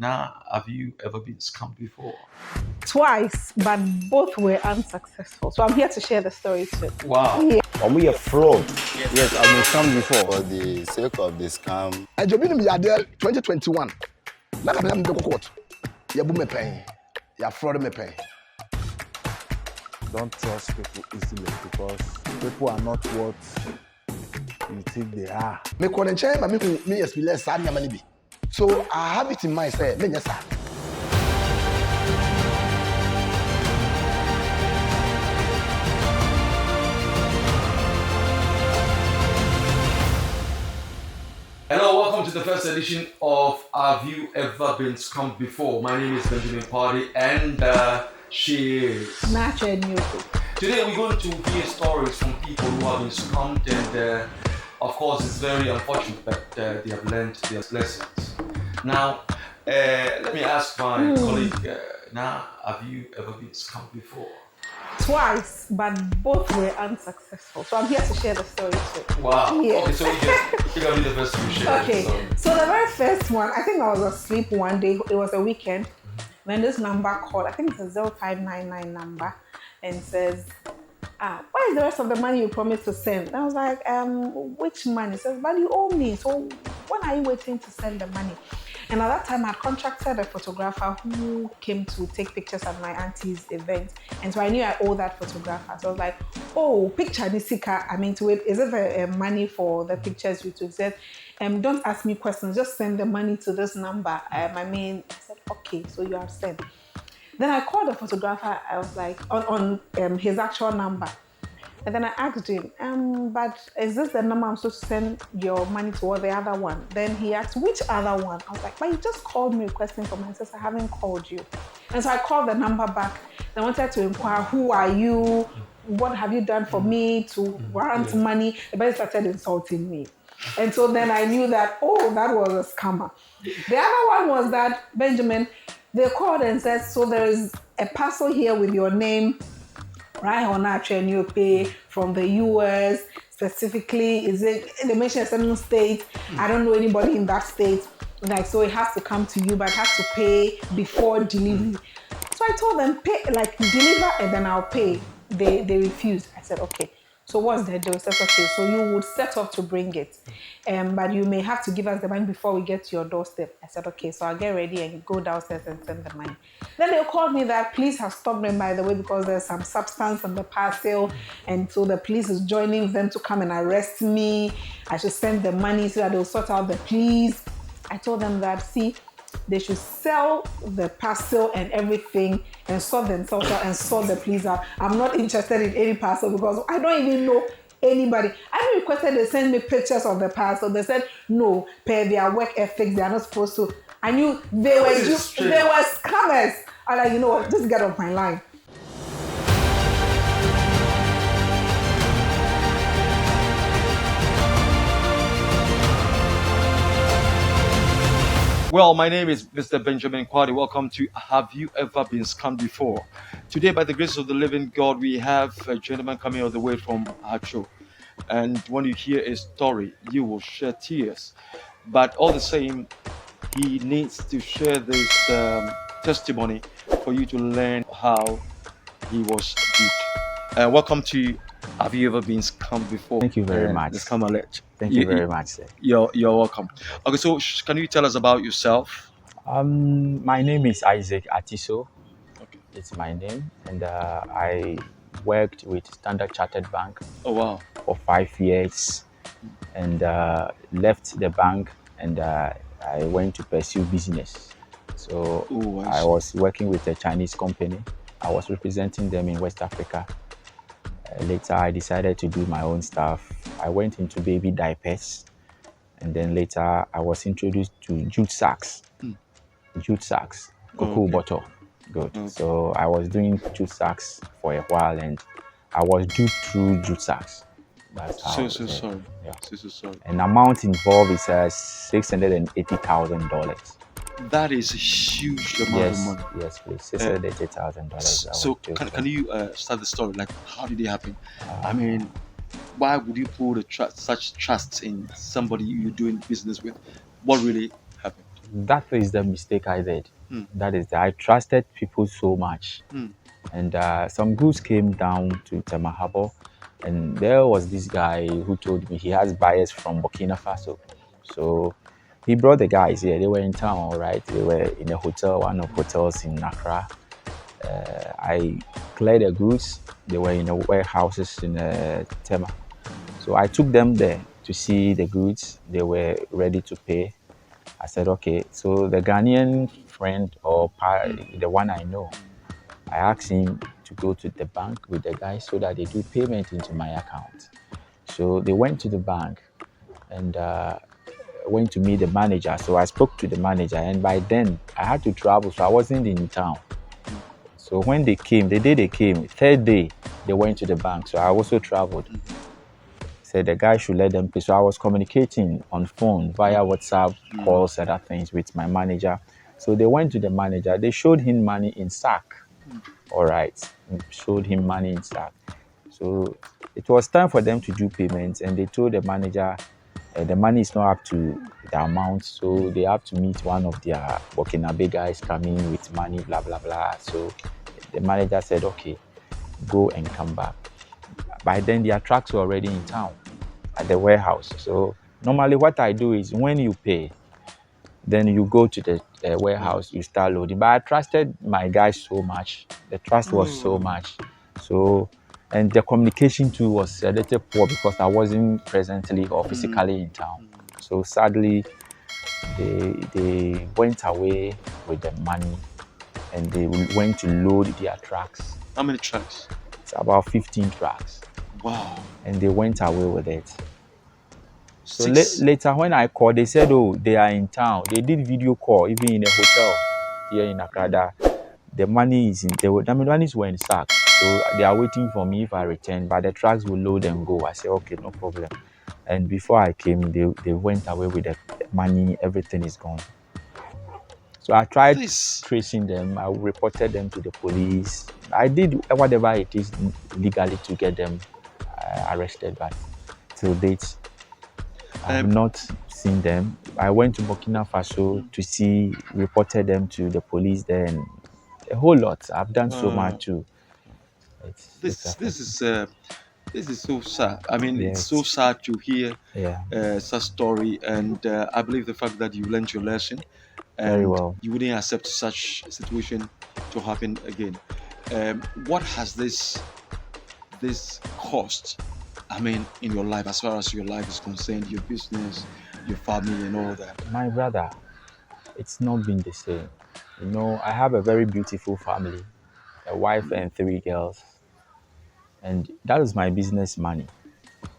Now, have you ever been scammed before? Twice, but both were unsuccessful. So I'm here to share the story too. Wow. Yeah. Or we a fraud. Yes, I've been scammed before. For the sake of the scam, And you've been in Yadel 2021. Now I'm in the court. You boom me pay. You fraud me pay. Don't trust people easily because people are not what you think they are. Me call and check, but me experience sad money be. So I have it in mind, say, me yes sad. Hello, welcome to the first edition of Have You Ever Been Scammed Before? My name is Benjamin Party and she is... Nacho and Yuko. Today we're going to hear stories from people who have been scammed and of course it's very unfortunate that they have learned their lessons. Now, let me ask my colleague, now, have you ever been scammed before? Twice, but both were unsuccessful. So I'm here to share the story too. Wow. Yeah. Okay, so you're going to be the first to share. Okay, so the very first one, I think I was asleep one day, it was a weekend, when this number called, I think it's a 0599 number, and says, what is the rest of the money you promised to send? And I was like, which money? It says, but you owe me, so when are you waiting to send the money? And at that time, I contracted a photographer who came to take pictures at my auntie's event. And so I knew I owed that photographer. So I was like, oh, picture Nisika, I mean, to it, is it the money for the pictures you took? He said, don't ask me questions, just send the money to this number. I said, okay, so you have sent. Then I called the photographer, I was like, on his actual number. And then I asked him, but is this the number I'm supposed to send your money to, or the other one? Then he asked, which other one? I was like, but you just called me requesting for my sister. I haven't called you. And so I called the number back. I wanted to inquire, who are you? What have you done for me to warrant money? But he started insulting me. And so then I knew that, oh, that was a scammer. The other one was that, Benjamin, they called and said, so there is a parcel here with your name, right, on Nacho and Yuko from the US, specifically, they mentioned a certain state, I don't know anybody in that state, like, so it has to come to you, but it has to pay before delivery. So I told them, pay, like, deliver and then I'll pay. They refused. I said, okay. So what's the deal? He said, okay, so you would set off to bring it, but you may have to give us the money before we get to your doorstep. I said, okay, so I'll get ready and go downstairs and send the money. Then they called me that police have stopped them, by the way, because there's some substance on the parcel, and so the police is joining them to come and arrest me. I should send the money so that they'll sort out the police. I told them that, see, they should sell the parcel and everything and sort themselves out and sort the police out. I'm not interested in any parcel because I don't even know anybody. I requested they send me pictures of the parcel. They said, no, per their work ethics, they are not supposed to. I knew they were scammers. I'm like, you know what, just get off my line. Well, my name is Mr. Benjamin Kwadi. Welcome to Have You Ever Been Scammed Before? Today, by the grace of the living God, we have a gentleman coming all the way from Hacho. And when you hear his story, you will shed tears. But all the same, he needs to share this testimony for you to learn how he was duped. Welcome to Have You Ever Been Scammed Before? Thank you very much. Let's come alert. Thank you very much, sir. You're welcome. Okay, so can you tell us about yourself? My name is Isaac Atiso. Okay. It's my name, and I worked with Standard Chartered Bank. Oh wow. For 5 years, and left the bank, and I went to pursue business. So I was working with a Chinese company. I was representing them in West Africa. Later, I decided to do my own stuff. I went into baby diapers, and then later I was introduced to jute sacks. Jute sacks, cocoa butter. Good. Okay. So I was doing jute sacks for a while, and I was duped through jute sacks. That's how. Sorry. Yeah. So sorry. And the amount involved is $680,000. That is a huge amount of money. Yes, please. $680,000. So can you start the story? Like, how did it happen? I mean, why would you put such trust in somebody you're doing business with? What really happened? That is the mistake I did. Mm. That is, I trusted people so much. Mm. And some goods came down to Tema Harbour, and there was this guy who told me he has buyers from Burkina Faso. So he brought the guys here. They were in town, all right? They were in a hotel, one of hotels in Accra. I cleared the goods. They were in the warehouses in Tema. So I took them there to see the goods. They were ready to pay. I said, okay. So the Ghanaian friend or the one I know, I asked him to go to the bank with the guys so that they do payment into my account. So they went to the bank and went to meet the manager. So I spoke to the manager, and by then I had to travel, so I wasn't in town. So when they came, the day they came, third day, they went to the bank. So I also traveled. Said the guy should let them pay. So I was communicating on phone via WhatsApp calls, other things with my manager. So they went to the manager. They showed him money in sack. All right, showed him money in sack. So it was time for them to do payments, and they told the manager the money is not up to the amount, so they have to meet one of their Burkinabe guys coming with money, blah blah blah. So the manager said, okay, go and come back. By then their trucks were already in town at the warehouse. So normally what I do is when you pay, then you go to the warehouse, you start loading. But I trusted my guys so much. The trust was so much. So, and the communication too was a little poor because I wasn't presently or physically in town. So sadly, they went away with the money and they went to load their trucks. How many trucks? It's about 15 trucks. Wow. And they went away with it. So later when I called, they said, oh, they are in town. They did video call, even in a hotel here in Accra. The money is the monies were in sack. So they are waiting for me if I return, but the trucks will load and go. I said, okay, no problem. And before I came, they went away with the money. Everything is gone. So I tried tracing them. I reported them to the police. I did whatever it is legally to get them arrested, but till date, I have not seen them. I went to Burkina Faso to see, reported them to the police there, and a whole lot. I've done so much too. This is so sad. I mean, it's so sad to hear such story, and I believe the fact that you learned your lesson, and very well. You wouldn't accept such a situation to happen again. What has this cost? I mean, in your life, as far as your life is concerned, your business, your family, and all that. My brother, it's not been the same. You know, I have a very beautiful family, a wife and 3 girls, and that is my business money.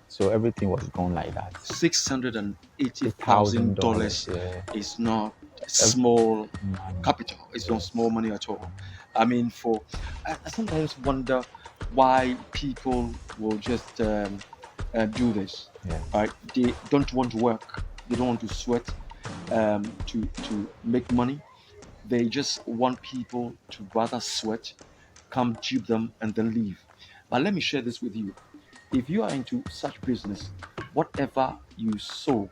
So everything was gone like that. $680,000 is not small capital. It's not small money at all. I mean, I sometimes wonder why people will just do this. Right? They don't want to work. They don't want to sweat to make money. They just want people to rather sweat, come dupe them, and then leave. But let me share this with you. If you are into such business, whatever you sow,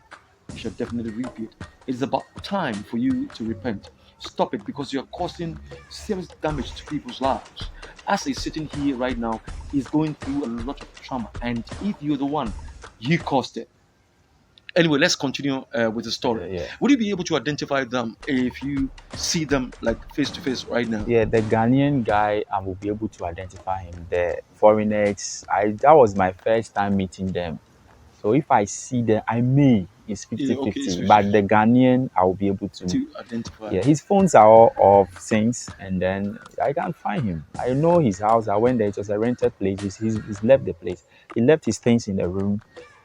you shall definitely reap it. It is about time for you to repent. Stop it, because you're causing serious damage to people's lives. As he's sitting here right now, he's going through a lot of trauma. And if you're the one, you caused it. Anyway, let's continue with the story. Would you be able to identify them if you see them like face to face right now? Yeah, the Ghanaian guy, I will be able to identify him. The foreigners, that was my first time meeting them. So if I see them, I may. It's 50-50. But the Ghanaian, I will be able to identify. Yeah, his phones are all off since, and then I can't find him. I know his house. I went there. It was a rented place. He's left the place. He left his things in the room,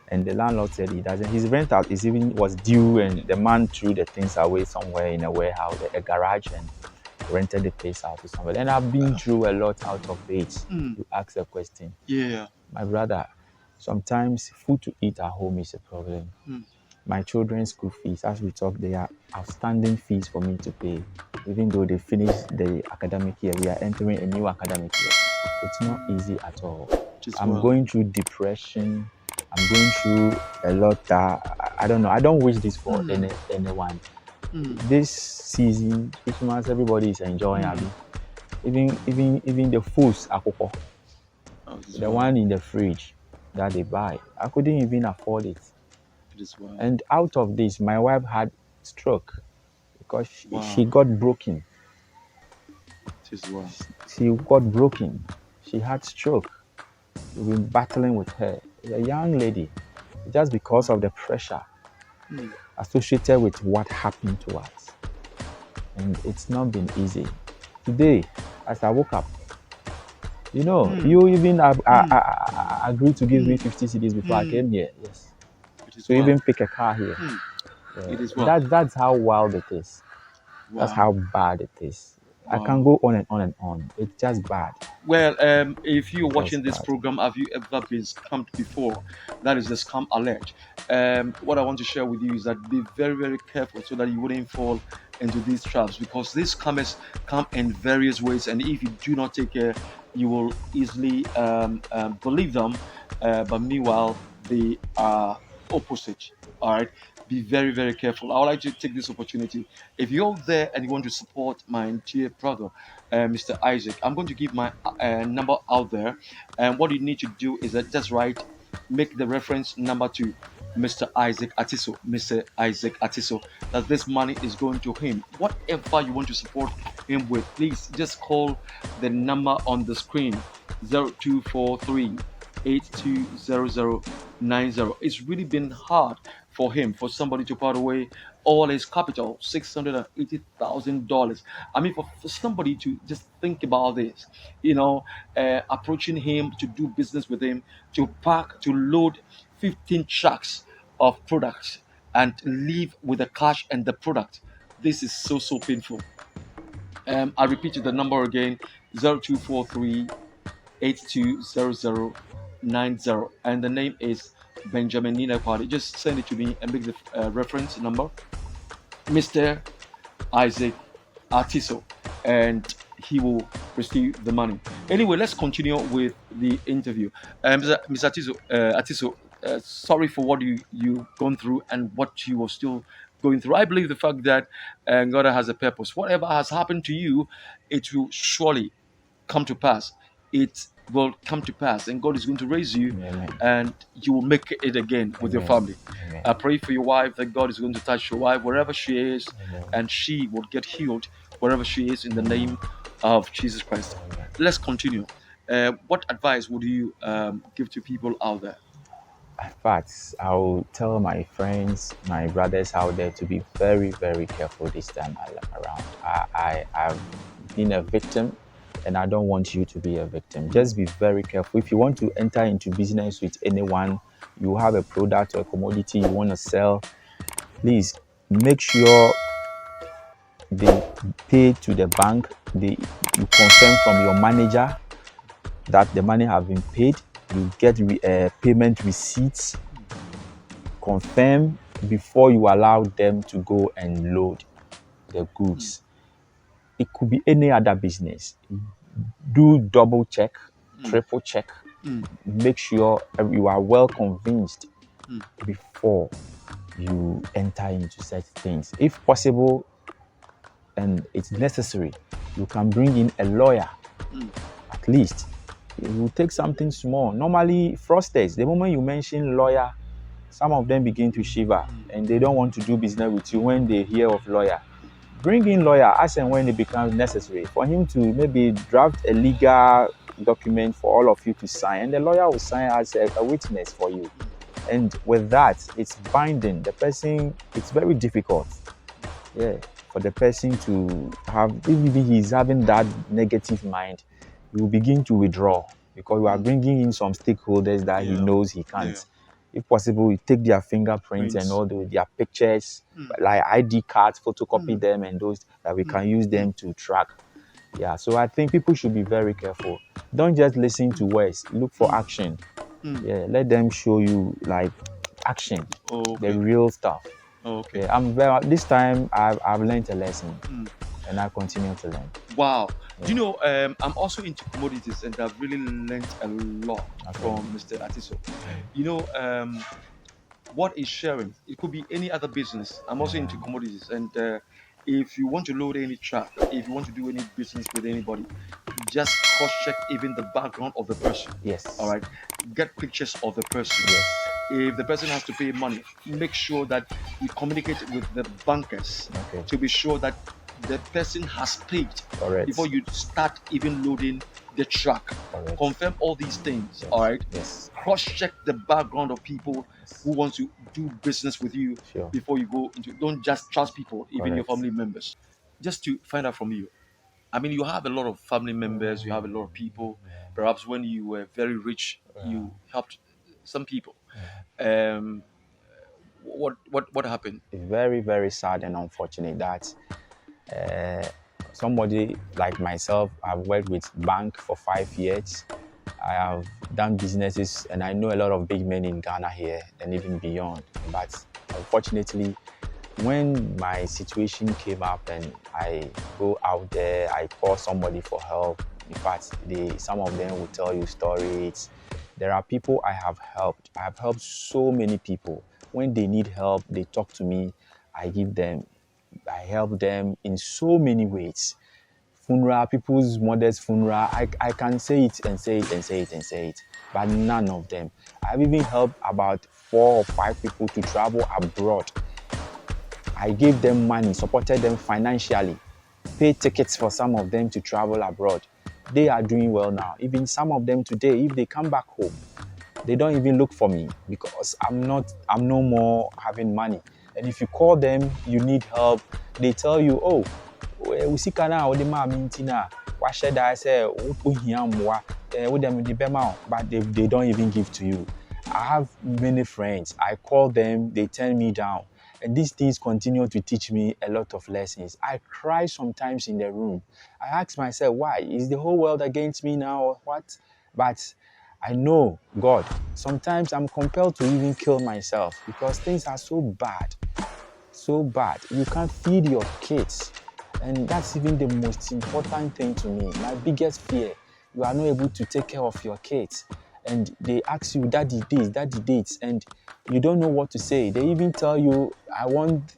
and the landlord said he doesn't. His rent out was due, and the man threw the things away somewhere in a warehouse, a garage, and rented the place out to somebody. And I've been through a lot out of it to ask a question. Yeah. My brother, sometimes food to eat at home is a problem. My children's school fees, as we talk, they are outstanding fees for me to pay. Even though they finished the academic year, we are entering a new academic year. It's not easy at all. I'm going through depression. I'm going through a lot that I don't know. I don't wish this for anyone. This season, Christmas, everybody is enjoying. Abi. Even the foods, akoko, the one in the fridge that they buy, I couldn't even afford it. And out of this, my wife had stroke because she got broken. She got broken. She had stroke. We've been battling with her. A young lady, just because of the pressure associated with what happened to us. And it's not been easy. Today, as I woke up, you even agreed to give me 50 CDs before I came here. Yes. So even pick a car here. That's how wild it is. That's how bad it is. I can go on and on and on. It's just bad. Well, if you're watching this program, have you ever been scammed before? That is the scam alert. What I want to share with you is that be very, very careful so that you wouldn't fall into these traps, because these scammers come in various ways, and if you do not take care, you will easily believe them. But meanwhile, they are opposite. All right. Be very, very careful. I would like to take this opportunity. If you're there and you want to support my dear brother, Mr. Isaac, I'm going to give my number out there. And what you need to do is that just make the reference number to Mr. Isaac Atiso. Mr. Isaac Atiso, that this money is going to him. Whatever you want to support him with, please just call the number on the screen, 0243 820090. It's really been hard for somebody to part away all his capital, $680,000. I mean, for somebody to just think about this, approaching him to do business with him, to load 15 trucks of products and leave with the cash and the product. This is so painful. I repeat the number again, 0243 820090, and the name is Benjamin Nina Kwadi. Just send it to me and make the reference number, Mr. Isaac Atiso, and he will receive the money. Anyway, let's continue with the interview. Mr. Atiso, sorry for what you gone through and what you are still going through. I believe the fact that God has a purpose. Whatever has happened to you, it will surely come to pass. It will come to pass, and God is going to raise you. Amen. And you will make it again with your family. Amen. I pray for your wife that God is going to touch your wife wherever she is. Amen. And she will get healed wherever she is in the name of Jesus Christ. Amen. Let's continue. What advice would you give to people out there? In fact, I'll tell my friends, my brothers out there to be very, very careful this time around. I've been a victim, and I don't want you to be a victim. Just be very careful. If you want to enter into business with anyone, you have a product or a commodity you want to sell, please make sure they pay to the bank. You confirm from your manager that the money have been paid. You get payment receipts. Confirm before you allow them to go and load the goods. It could be any other business. Do double check, triple check. Make sure you are well convinced before you enter into such things. If possible, and it's necessary, you can bring in a lawyer. At least it will take something small. Normally, fraudsters, the moment you mention lawyer, some of them begin to shiver and they don't want to do business with you when they hear of lawyer. Bring in lawyer as and when it becomes necessary for him to maybe draft a legal document for all of you to sign, and the lawyer will sign as a witness for you. And with that, it's binding. The person, it's very difficult, for the person to have, if he's having that negative mind, he will begin to withdraw because you are bringing in some stakeholders that he knows he can't. If possible, you take their fingerprints and all their pictures, like ID cards, photocopy them, and those that we can use them to track. So I think people should be very careful. Don't just listen to words. Look for action. Let them show you like action, the real stuff. This time I've learned a lesson, and I continue to learn. Wow. You know, I'm also into commodities, and I've really learned a lot from Mr. Atiso. You know, what is sharing? It could be any other business. I'm also into commodities, and if you want to load any truck, if you want to do any business with anybody, just cross-check even the background of the person. Yes. All right, get pictures of the person. Yes. If the person has to pay money, make sure that you communicate with the bankers Okay. to be sure that the person has paid Correct. before you start even loading the truck. Correct. Confirm all these things. Yes. All right. Yes. Cross-check the background of people who want to do business with you Sure. before you go into. Don't just trust people, even your Correct. family members. Just to find out from you. I mean, you have a lot of family members. You have a lot of people. Perhaps when you were very rich, you helped some people. What happened? It's very, very sad and unfortunate that somebody like myself, I've worked with bank for 5 years. I have done businesses and I know a lot of big men in Ghana here and even beyond. But unfortunately, when my situation came up and I go out there, I call somebody for help. In fact, some of them will tell you stories. There are people I have helped. I have helped so many people. When they need help, they talk to me. I give them. I help them in so many ways. Funeral, people's mother's funeral, I can say it and say it and say it and say it, but none of them. I've even helped about 4 or 5 people to travel abroad. I gave them money, supported them financially, paid tickets for some of them to travel abroad. They are doing well now. Even some of them today, if they come back home, they don't even look for me because I'm no more having money. And if you call them, you need help, they tell you, oh, we see kana o de ma mintina wa share that say o hia mwa with them the bema, but they don't even give to you. I have many friends. I call them, they turn me down. And these things continue to teach me a lot of lessons. I cry sometimes in the room. I ask myself, why? Is the whole world against me now or what? But I know God. Sometimes I'm compelled to even kill myself because things are so bad. So bad. You can't feed your kids. And that's even the most important thing to me. My biggest fear, you are not able to take care of your kids. And they ask you, daddy this, daddy dates, and you don't know what to say. They even tell you, I want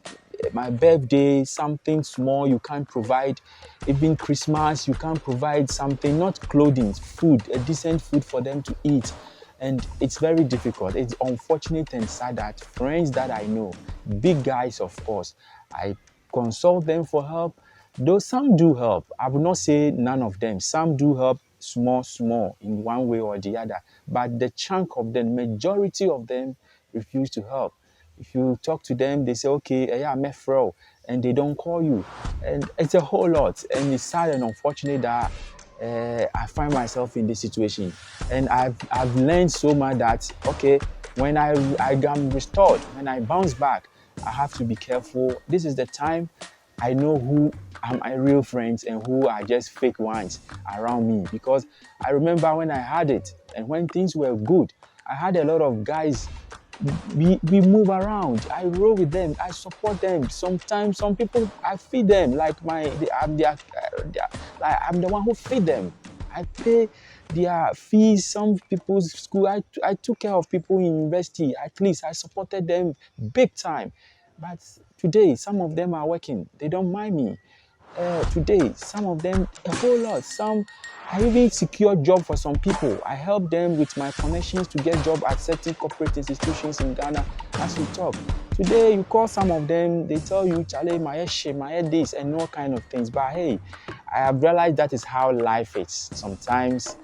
my birthday, something small you can't provide. Even Christmas, you can't provide something, not clothing, food, a decent food for them to eat. And it's very difficult. It's unfortunate and sad that friends that I know, big guys of course, I consult them for help. Though some do help, I would not say none of them. Some do help small in one way or the other. But the chunk of them, majority of them refuse to help. If you talk to them, they say, okay, yeah, I'm a fro, and they don't call you. And it's a whole lot. And it's sad and unfortunate that I find myself in this situation. And I've learned so much that, okay, when I am restored, when I bounce back, I have to be careful. This is the time I know who are my real friends and who are just fake ones around me. Because I remember when I had it and when things were good, I had a lot of guys. We move around. I roll with them. I support them. Sometimes some people I feed them like I'm the one who feed them. I pay their fees. Some people's school. I took care of people in university. At least I supported them big time. But today, some of them are working. They don't mind me. Today, some of them, a whole lot. Some, I even secured job for some people. I help them with my connections to get job at certain corporate institutions in Ghana as we talk. Today, you call some of them, they tell you, Charlie, my head shit, my head this, and all kind of things. But hey, I have realized that is how life is. Sometimes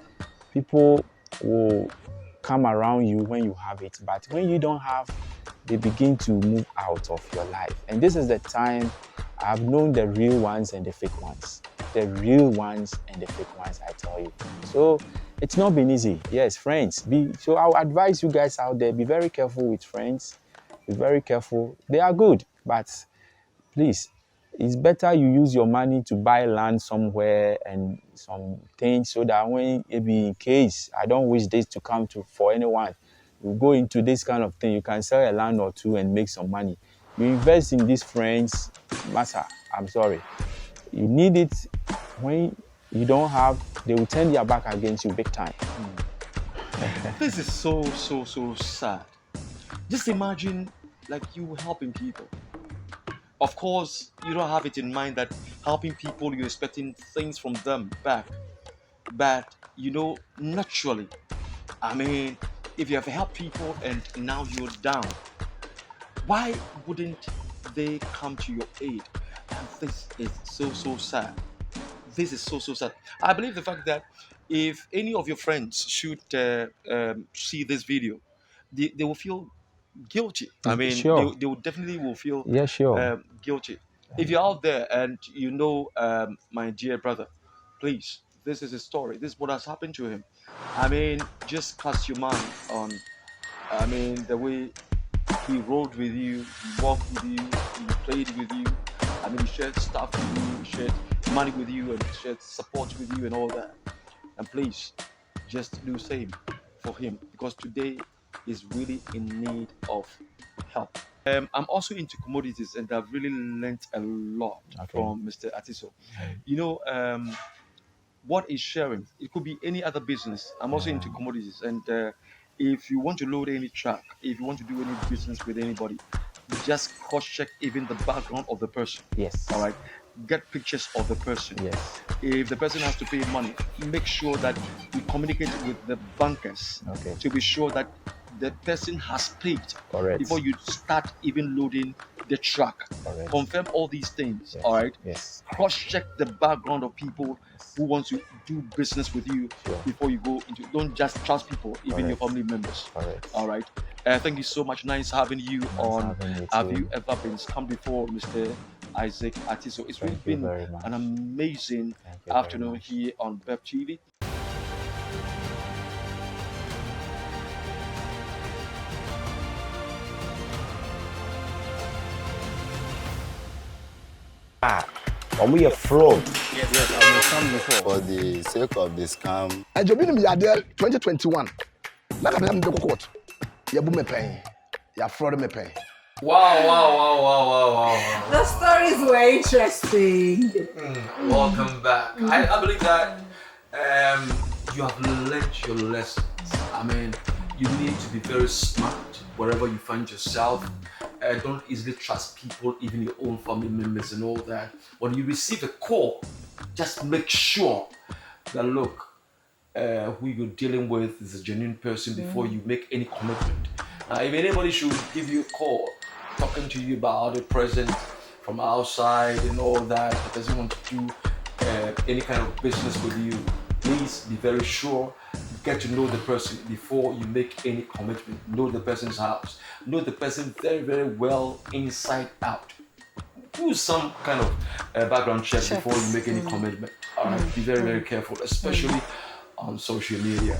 people will come around you when you have it, but when you don't have, they begin to move out of your life. And this is the time I've known the real ones and the fake ones. The real ones and the fake ones, I tell you. So it's not been easy. Yes, friends. So I'll advise you guys out there, be very careful with friends. Be very careful. They are good, but please, it's better you use your money to buy land somewhere and some things so that when maybe in case, I don't wish this to come to for anyone, you go into this kind of thing, you can sell a land or two and make some money. You invest in these friends, master, I'm sorry. You need it. When you don't have, they will turn their back against you big time. This is so sad. Just imagine like you helping people. Of course, you don't have it in mind that helping people, you're expecting things from them back. But naturally, I mean, if you have helped people and now you're down, why wouldn't they come to your aid? And this is so sad. This is so sad. I believe the fact that if any of your friends should see this video, they will feel guilty. I mean, Sure. they will definitely will feel Yeah, sure. guilty. If you're out there and my dear brother, please, this is his story. This is what has happened to him. I mean, just cast your mind on, I mean, the way he rode with you, he walked with you, he played with you. I mean, he shared stuff with you, he shared money with you, and shared support with you and all that. And please, just do the same for him because today is really in need of help. I'm also into commodities and I've really learned a lot from Mr. Atiso. What is sharing? It could be any other business. I'm also into commodities, and if you want to load any truck, if you want to do any business with anybody, just cross-check even the background of the person. Yes. All right. Get pictures of the person. Yes. If the person has to pay money, make sure that you communicate with the bankers to be sure that the person has paid before you start even loading the truck. Correct. Confirm all these things. Yes. All right. Yes. Cross-check the background of people who want to do business with you before you go into. Don't just trust people, even your family members. Correct. All right. Thank you so much. Nice having you on. Have you ever been scammed before, Mr. Isaac Atiso? It's really been an amazing afternoon here on BEP TV. We are fraud. For the sake of the scam. And you been Yadel 2021. Like I'm the court. You boom me pay. You fraud me pay. Wow. The stories were interesting. Welcome back. I believe that you have learned your lessons. I mean, you need to be very smart wherever you find yourself. Don't easily trust people, even your own family members and all that. When you receive a call, just make sure that look, who you're dealing with is a genuine person before you make any commitment. If anybody should give you a call, talking to you about a present from outside and all that, doesn't want to do any kind of business with you, please be very sure. Get to know the person before you make any commitment. Know the person's house. Know the person very, very well inside out. Do some kind of background check before you make any commitment. All right, be very, very careful, especially on social media.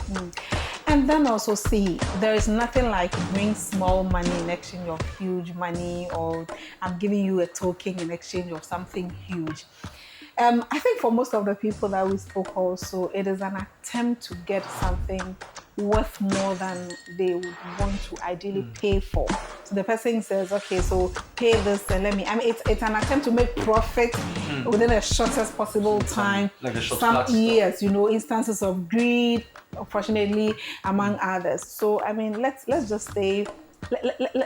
And then also see, there is nothing like bring small money in exchange of huge money, or I'm giving you a token in exchange of something huge. I think for most of the people that we spoke also, it is an attempt to get something worth more than they would want to ideally pay for. So the person says, okay, so pay this and let me, I mean, it's an attempt to make profit within the shortest possible time. Like a short Some years, instances of greed, unfortunately, among others. So, I mean, let's just stay,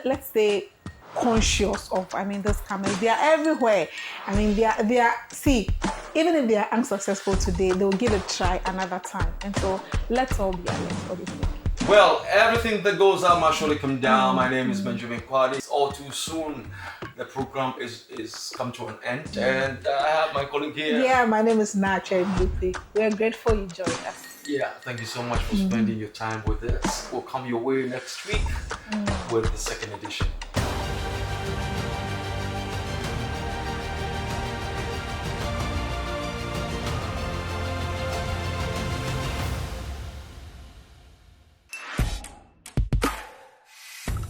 let's stay conscious of, this scammers. They are everywhere. I mean, they are, see, even if they are unsuccessful today, they will give it a try another time. And so let's all be alert. What do you think? Well, everything that goes up must surely come down. My name is Benjamin Kwadi. It's all too soon. The program is come to an end. And I have my colleague here. Yeah, my name is Nacha Mbupi. We are grateful you joined us. Yeah, thank you so much for spending your time with us. We'll come your way next week with the second edition.